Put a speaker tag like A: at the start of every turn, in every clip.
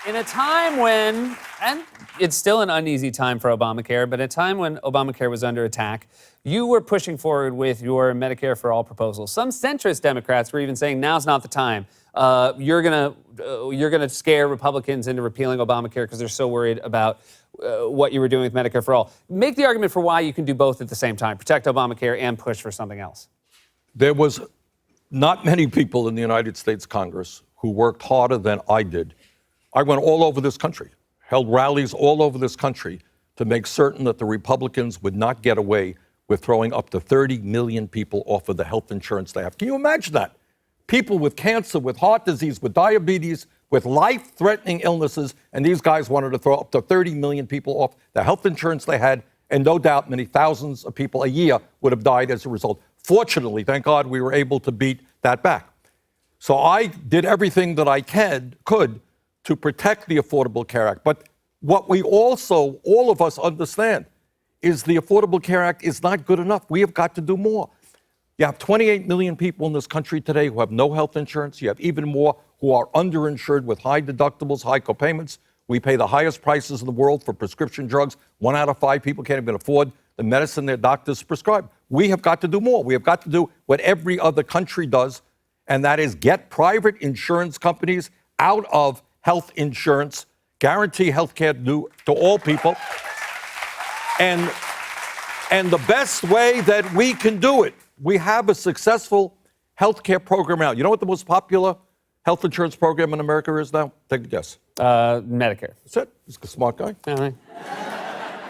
A: In a time when, and it's still an uneasy time for Obamacare, but a time when Obamacare was under attack, you were pushing forward with your Medicare for All proposals. Some centrist Democrats were even saying now's not the time. You're gonna scare Republicans into repealing Obamacare because they're so worried about what you were doing with Medicare for All. Make the argument for why you can do both at the same time: protect Obamacare and push for something else.
B: There was not many people in the United States Congress who worked harder than I did. I went all over this country, held rallies all over this country to make certain that the Republicans would not get away with throwing up to 30 million people off of the health insurance they have. Can you imagine that? People with cancer, with heart disease, with diabetes, with life-threatening illnesses, and these guys wanted to throw up to 30 million people off the health insurance they had, and no doubt many thousands of people a year would have died as a result. Fortunately, thank God, we were able to beat that back. So I did everything that I could to protect the Affordable Care Act. But what we also, all of us understand, is the Affordable Care Act is not good enough. We have got to do more. You have 28 million people in this country today who have no health insurance. You have even more who are underinsured with high deductibles, high copayments. We pay the highest prices in the world for prescription drugs. 1 out of 5 people can't even afford the medicine their doctors prescribe. We have got to do more. We have got to do what every other country does, and that is get private insurance companies out of health insurance, guarantee health care to all people. And the best way that we can do it, we have a successful health care program now. You know what the most popular health insurance program in America is now? Take a guess.
A: Medicare.
B: That's it. He's a smart guy.
A: All right.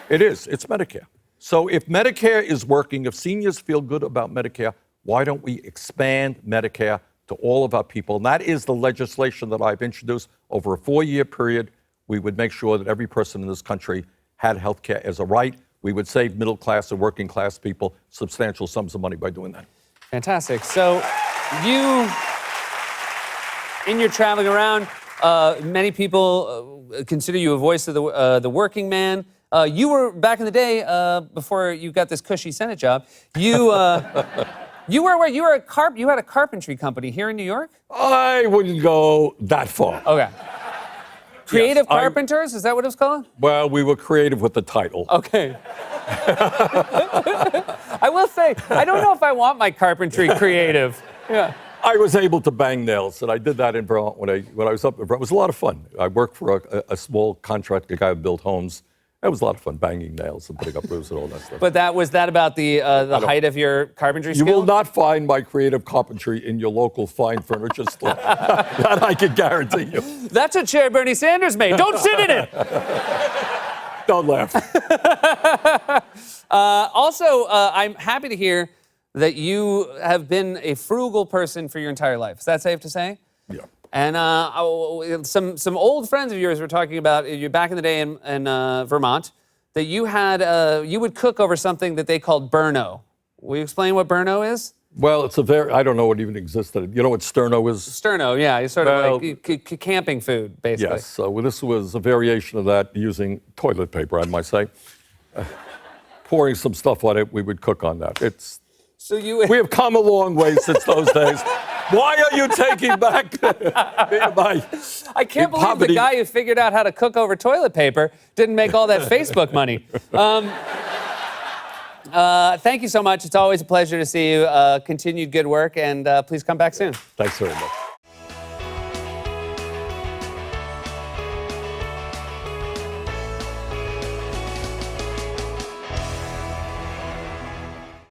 B: It is. It's Medicare. So if Medicare is working, if seniors feel good about Medicare, why don't we expand Medicare to all of our people? And that is the legislation that I've introduced over a 4-year period. We would make sure that every person in this country had health care as a right. We would save middle class and working class people substantial sums of money by doing that.
A: Fantastic. So you, in your traveling around, many people consider you a voice of the working man. You were, back in the day, before you got this cushy Senate job, you had a carpentry company here in New York?
B: I wouldn't go that far.
A: Okay. Creative Carpenters, is that what it was called?
B: Well, we were creative with the title.
A: Okay. I will say, I don't know if I want my carpentry creative. Yeah.
B: I was able to bang nails, and I did that in Vermont when I was up in Vermont. It was a lot of fun. I worked for a small contractor guy who built homes. It was a lot of fun banging nails and putting up roofs and all that stuff.
A: But was that about the height of your carpentry skill?
B: You will not find my creative carpentry in your local fine furniture store. That I can guarantee you.
A: That's a chair Bernie Sanders made. Don't sit in it.
B: Don't laugh.
A: Also, I'm happy to hear that you have been a frugal person for your entire life. Is that safe to say?
B: Yeah.
A: And some old friends of yours were talking about you back in the day in Vermont, that you had you would cook over something that they called Burno. Will you explain what Burno is?
B: Well, I don't know what even existed. You know what sterno is?
A: Sterno, yeah. It's sort of like camping food, basically.
B: Yes. So this was a variation of that using toilet paper, I might say. Pouring some stuff on it, we would cook on that. We have come a long way since those days. Why are you taking back
A: I can't believe the guy who figured out how to cook over toilet paper didn't make all that Facebook money. Thank you so much. It's always a pleasure to see you. Continued good work, and please come back soon.
B: Thanks very much.